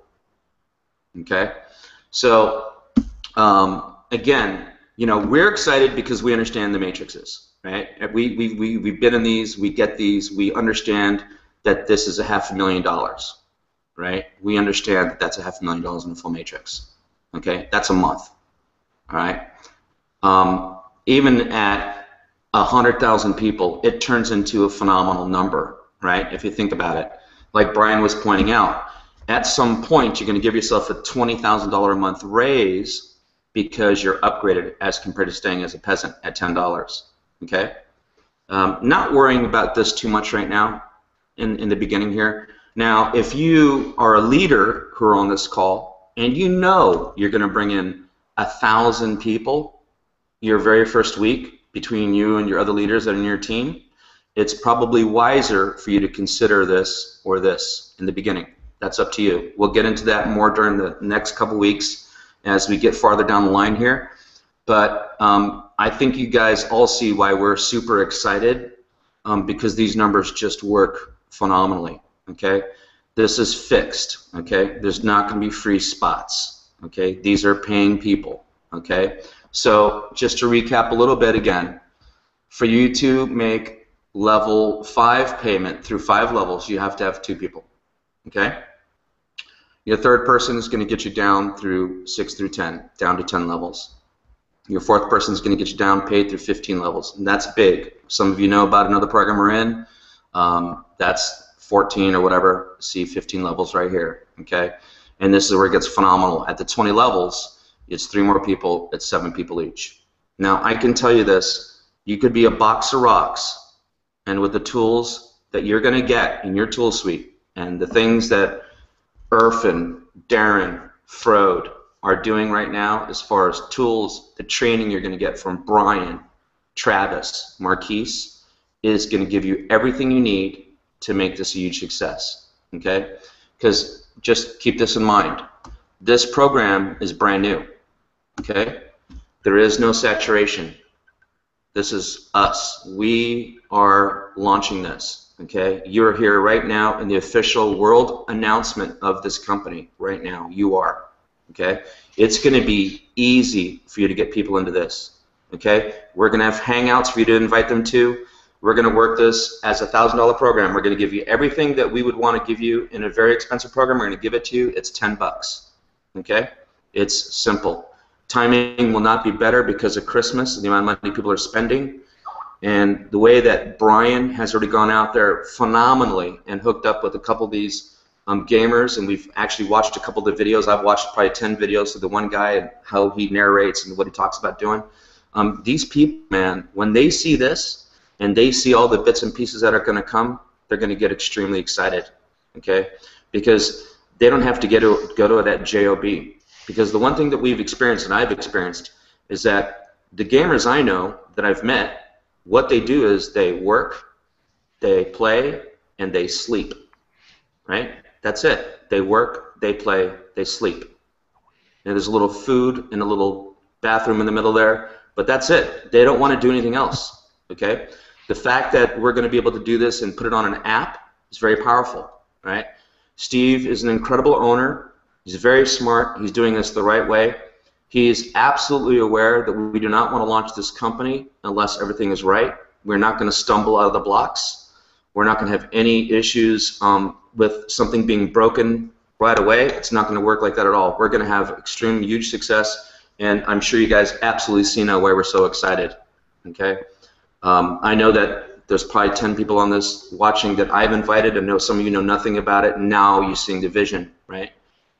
Okay? So, again, you know, we're excited because we understand the matrices, right? We've been in these, we get these, we understand that this is $500,000, right? We understand that that's $500,000 in a full matrix. Okay, that's a month. All right. Even at 100,000 people, it turns into a phenomenal number, right? If you think about it, like Brian was pointing out, at some point you're going to give yourself a $20,000 a month raise because you're upgraded as compared to staying as a peasant at $10. Okay. Not worrying about this too much right now. In the beginning here. Now, if you are a leader who are on this call and you know you're going to bring in 1,000 people your very first week between you and your other leaders that are in your team, it's probably wiser for you to consider this or this in the beginning. That's up to you. We'll get into that more during the next couple weeks as we get farther down the line here. But I think you guys all see why we're super excited because these numbers just work phenomenally, okay? This is fixed, okay? There's not going to be free spots, okay? These are paying people, okay? So just to recap a little bit again, for you to make level 5 payment through 5 levels, you have to have 2 people, okay? Your third person is going to get you down through 6 through 10, down to 10 levels. Your fourth person is going to get you down paid through 15 levels, and that's big. Some of you know about another program we're in. That's 14 or whatever, see 15 levels right here, okay? And this is where it gets phenomenal. At the 20 levels, it's 3 more people, it's 7 people each. Now, I can tell you this, you could be a box of rocks, and with the tools that you're going to get in your tool suite, and the things that Irfan, Darren, Frode are doing right now as far as tools, the training you're going to get from Brian, Travis, Marquese, is going to give you everything you need to make this a huge success, okay? Because just keep this in mind. This program is brand new, okay? There is no saturation. This is us. We are launching this, okay? You're here right now in the official world announcement of this company right now. You are, okay? It's going to be easy for you to get people into this, okay? We're going to have hangouts for you to invite them to. We're going to work this as a $1,000 program. We're going to give you everything that we would want to give you in a very expensive program. We're going to give it to you. It's $10, okay? It's simple. Timing will not be better because of Christmas and the amount of money people are spending. And the way that Brian has already gone out there phenomenally and hooked up with a couple of these gamers, and we've actually watched a couple of the videos. I've watched probably 10 videos of the one guy and how he narrates and what he talks about doing. These people, man, when they see this and they see all the bits and pieces that are going to come, they're going to get extremely excited, okay? Because they don't have to go to it at JOB. Because the one thing that we've experienced and I've experienced is that the gamers I know that I've met, what they do is they work, they play, and they sleep, right? That's it. They work, they play, they sleep. And there's a little food and a little bathroom in the middle there, but that's it. They don't want to do anything else, okay? The fact that we're going to be able to do this and put it on an app is very powerful, right? Steve is an incredible owner. He's very smart. He's doing this the right way. He is absolutely aware that we do not want to launch this company unless everything is right. We're not going to stumble out of the blocks. We're not going to have any issues with something being broken right away. It's not going to work like that at all. We're going to have extreme, huge success, and I'm sure you guys absolutely see now why we're so excited. Okay, I know that there's probably 10 people on this watching that I've invited. I know some of you know nothing about it. Now you're seeing the vision, right?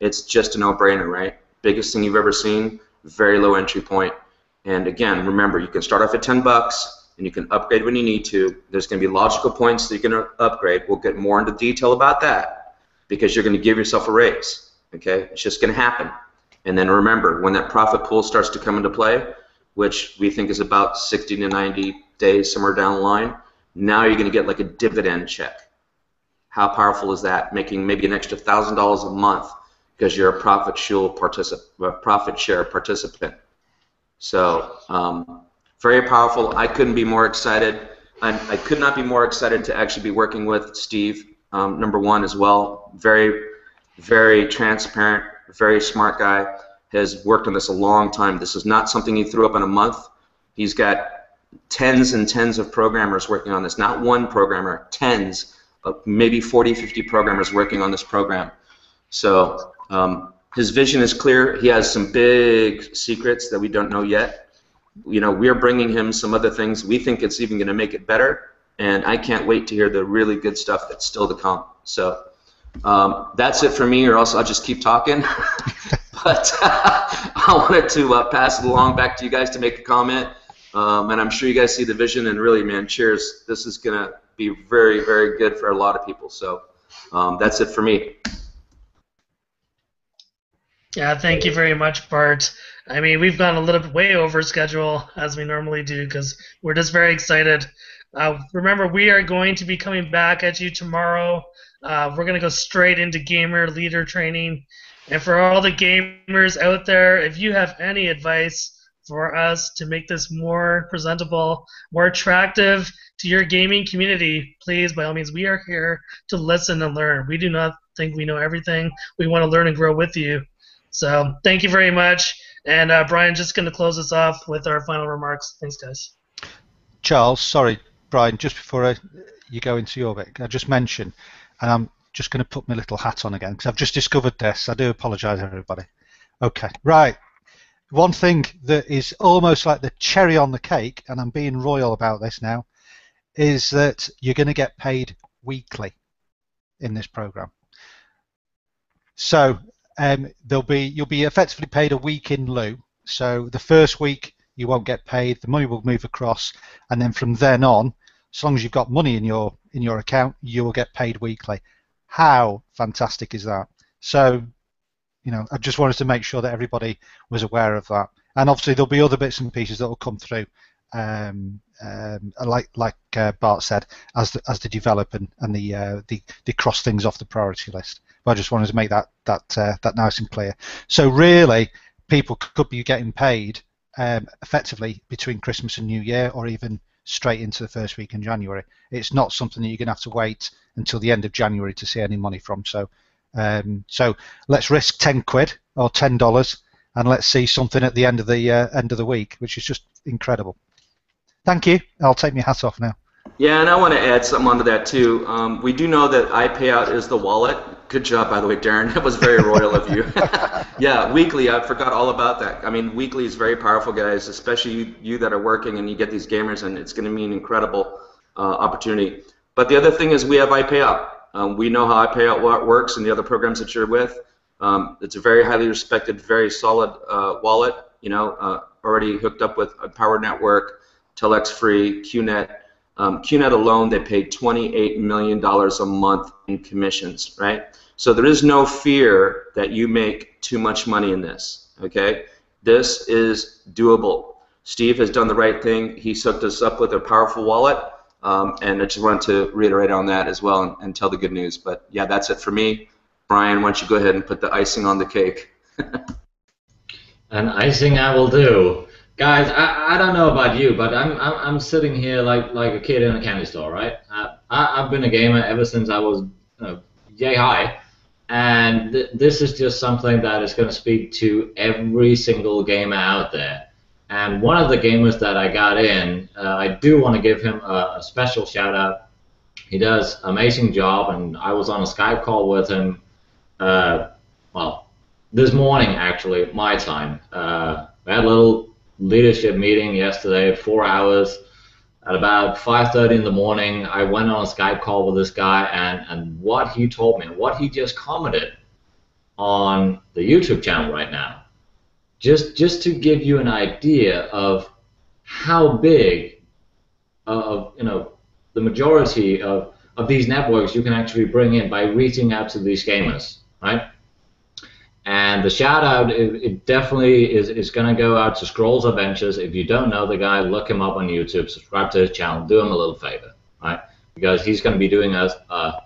It's just a no-brainer, right? Biggest thing you've ever seen, very low entry point. And again, remember, you can start off at 10 bucks. And you can upgrade when you need to. There's going to be logical points that you can upgrade. We'll get more into detail about that because you're going to give yourself a raise. Okay, it's just going to happen. And then remember, when that profit pool starts to come into play, which we think is about 60 to 90 days, somewhere down the line, now you're going to get like a dividend check. How powerful is that? Making maybe an extra $1,000 a month because you're a profit share participant. So. Very powerful. I couldn't be more excited. I could not be more excited to actually be working with Steve, number one as well. Very, very transparent, very smart guy. Has worked on this a long time. This is not something he threw up in a month. He's got tens and tens of programmers working on this. Not one programmer, tens, maybe 40, 50 programmers working on this program. So his vision is clear. He has some big secrets that we don't know yet. You know, we're bringing him some other things. We think it's even going to make it better, and I can't wait to hear the really good stuff that's still to come. So that's it for me, or else I'll just keep talking. But I wanted to pass it along back to you guys to make a comment, and I'm sure you guys see the vision, and really, man, cheers. This is going to be very, very good for a lot of people. So that's it for me. Yeah, thank you very much, Bart. I mean, we've gone a little bit way over schedule, as we normally do, because we're just very excited. Remember, we are going to be coming back at you tomorrow. We're going to go straight into gamer leader training. And for all the gamers out there, if you have any advice for us to make this more presentable, more attractive to your gaming community, please, by all means, we are here to listen and learn. We do not think we know everything. We want to learn and grow with you. So thank you very much. And Brian, just going to close us off with our final remarks. Thanks, guys. Charles, sorry, Brian, just before you go into your bit, I just mentioned, and I'm just going to put my little hat on again because I've just discovered this. I do apologise, everybody. Okay, right. One thing that is almost like the cherry on the cake, and I'm being royal about this now, is that you're going to get paid weekly in this program. So you'll be effectively paid a week in lieu. So the first week you won't get paid, the money will move across, and then from then on, as long as you've got money in your account, you will get paid weekly. How fantastic is that? So, you know, I just wanted to make sure that everybody was aware of that. And obviously there'll be other bits and pieces that will come through, like Bart said, as they develop and they cross things off the priority list. But I just wanted to make that nice and clear. So really, people could be getting paid effectively between Christmas and New Year, or even straight into the first week in January. It's not something that you're going to have to wait until the end of January to see any money from. So let's risk 10 quid or $10, and let's see something at the end of the week, which is just incredible. Thank you. I'll take my hat off now. Yeah, and I want to add something onto that too. We do know that iPayout is the wallet. Good job, by the way, Darren. That was very royal of you. Yeah, weekly. I forgot all about that. I mean, weekly is very powerful, guys. Especially you that are working and you get these gamers, and it's going to be an incredible opportunity. But the other thing is we have iPayout. We know how iPayout works and the other programs that you're with. It's a very highly respected, very solid wallet. You know, already hooked up with a Power Network, Telex Free, QNet. QNet alone, they paid $28 million a month in commissions, right? So there is no fear that you make too much money in this, okay? This is doable. Steve has done the right thing. He's hooked us up with a powerful wallet, and I just wanted to reiterate on that as well and tell the good news. But yeah, that's it for me. Brian, why don't you go ahead and put the icing on the cake? And icing I will do. Guys, I don't know about you, but I'm sitting here like a kid in a candy store, right? I've been a gamer ever since I was yay high, and this is just something that is going to speak to every single gamer out there. And one of the gamers that I got in, I do want to give him a special shout out. He does an amazing job, and I was on a Skype call with him, well, this morning actually, my time. We had a little leadership meeting yesterday, 4 hours. At about 5:30 in the morning, I went on a Skype call with this guy, and what he told me, what he just commented on the YouTube channel right now, just to give you an idea of how big of the majority of these networks you can actually bring in by reaching out to these gamers, right? And the shout out, it definitely is going to go out to Scrolls Adventures. If you don't know the guy, look him up on YouTube, subscribe to his channel, do him a little favor, right? Because he's going to be doing us a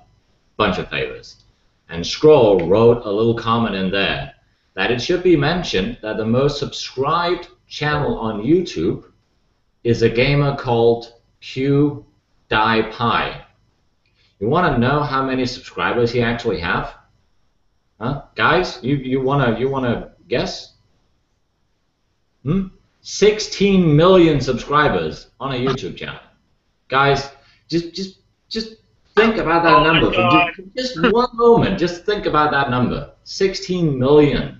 bunch of favors. And Scroll wrote a little comment in there that it should be mentioned that the most subscribed channel on YouTube is a gamer called PewDiePie. You want to know how many subscribers he actually have? Huh? Guys, you wanna guess? 16 million subscribers on a YouTube channel. Guys, just think about that number for just one moment. Just think about that number. 16 million.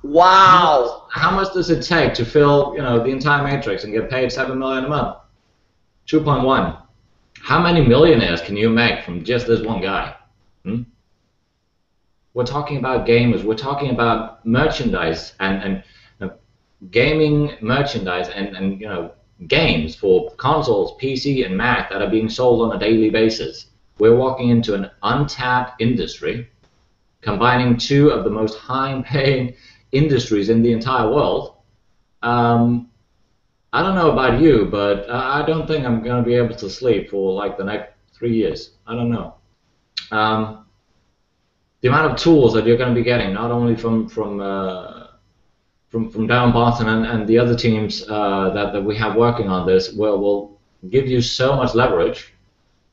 Wow. How much does it take to fill the entire matrix and get paid 7 million a month? 2.1. How many millionaires can you make from just this one guy? We're talking about gamers. We're talking about merchandise and gaming merchandise and games for consoles, PC, and Mac that are being sold on a daily basis. We're walking into an untapped industry, combining two of the most high-paying industries in the entire world. I don't know about you, but I don't think I'm going to be able to sleep for like the next 3 years. I don't know. The amount of tools that you're going to be getting, not only from Darren, Bart, and the other teams that we have working on this, will give you so much leverage.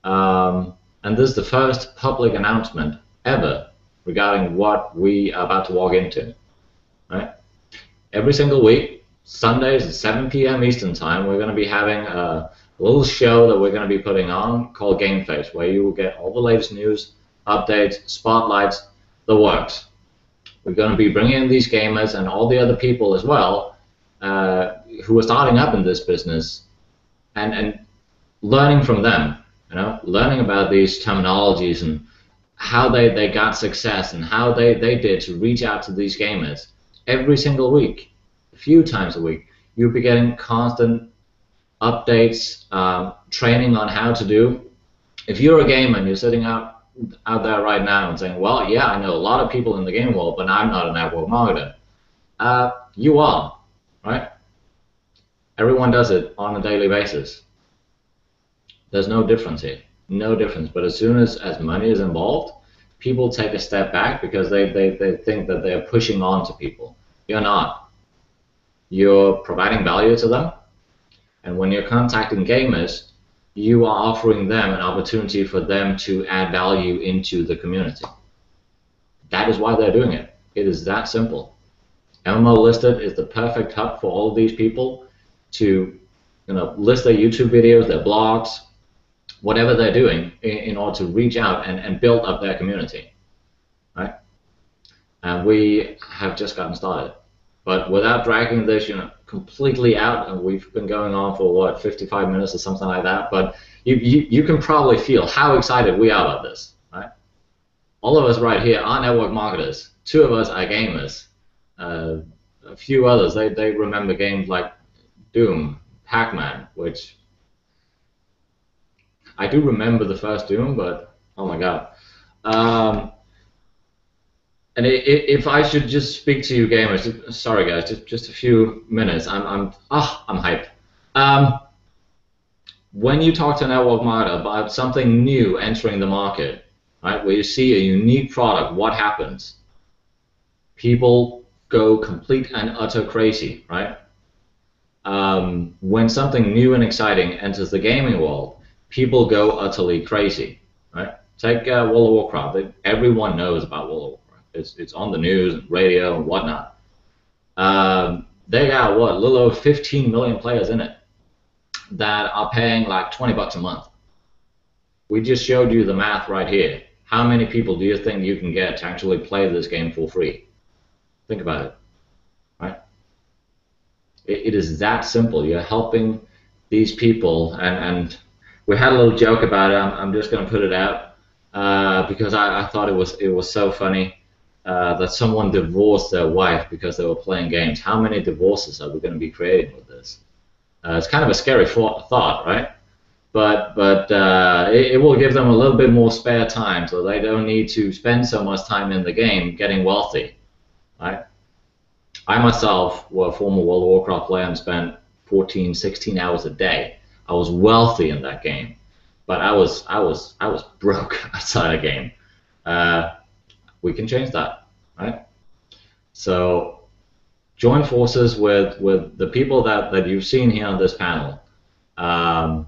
And this is the first public announcement ever regarding what we are about to walk into. Right? Every single week, Sundays at 7 p.m. Eastern Time, we're going to be having a little show that we're going to be putting on called Game Face, where you will get all the latest news, updates, spotlights, the works. We're going to be bringing in these gamers and all the other people as well who are starting up in this business and learning from them, learning about these terminologies and how they got success and how they did to reach out to these gamers. Every single week, a few times a week, you'll be getting constant updates, training on how to do. If you're a gamer and you're sitting out there right now and saying, well, yeah, I know a lot of people in the game world, but I'm not a network marketer. You are, right? Everyone does it on a daily basis. There's no difference here, no difference. But as soon as money is involved, people take a step back because they think that they're pushing on to people. You're not. You're providing value to them, and when you're contacting gamers, you are offering them an opportunity for them to add value into the community. That is why they're doing it. It is that simple. MMO Listed is the perfect hub for all of these people to list their YouTube videos, their blogs, whatever they're doing in order to reach out and build up their community, right? And we have just gotten started. But without dragging this, completely out, and we've been going on for what, 55 minutes or something like that. But you can probably feel how excited we are about this, right? All of us right here are network marketers. 2 of us are gamers. A few others, they remember games like Doom, Pac-Man, which I do remember the first Doom, but oh my god. And if I should just speak to you gamers, sorry guys, just a few minutes. I'm hyped. When you talk to a network marketer about something new entering the market, right, where you see a unique product, what happens? People go complete and utter crazy, right? When something new and exciting enters the gaming world, people go utterly crazy, right? Take World of Warcraft. Everyone knows about World of Warcraft. It's on the news and radio and whatnot. They got, what, a little over 15 million players in it that are paying like $20 a month. We just showed you the math right here. How many people do you think you can get to actually play this game for free? Think about it, right? It is that simple. You're helping these people, and we had a little joke about it. I'm just going to put it out because I thought it was so funny that someone divorced their wife because they were playing games. How many divorces are we going to be creating with this? It's kind of a scary thought, right? But it will give them a little bit more spare time, so they don't need to spend so much time in the game getting wealthy, right? I myself was a former World of Warcraft player and spent 14, 16 hours a day. I was wealthy in that game, but I was broke outside the game. We can change that, right? So join forces with the people that you've seen here on this panel, and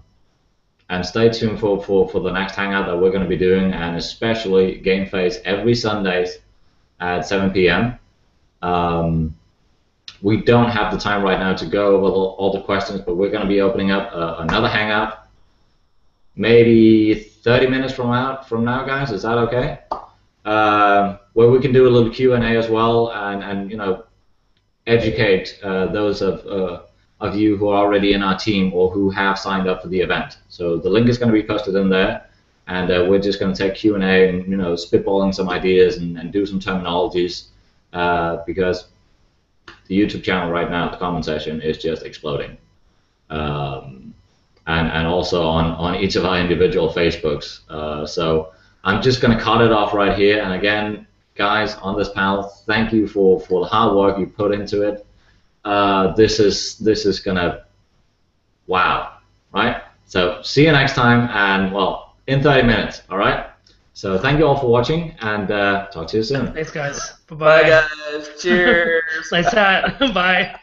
stay tuned for the next hangout that we're going to be doing, and especially Game Face every Sundays at 7 p.m. We don't have the time right now to go over all the questions, but we're going to be opening up another hangout, maybe 30 minutes from now, guys. Is that okay? Where we can do a little Q&A as well, and educate those of you who are already in our team or who have signed up for the event. So the link is going to be posted in there, and we're just going to take Q&A and spitballing some ideas and do some terminologies, because the YouTube channel right now, the comment section is just exploding, and also on each of our individual Facebooks. So I'm just going to cut it off right here. And again, guys on this panel, thank you for the hard work you put into it. This is gonna, wow, right? So see you next time, and well, in 30 minutes, all right? So thank you all for watching, and talk to you soon. Thanks, guys. Bye-bye. Bye, guys. Cheers. Nice hat. Bye.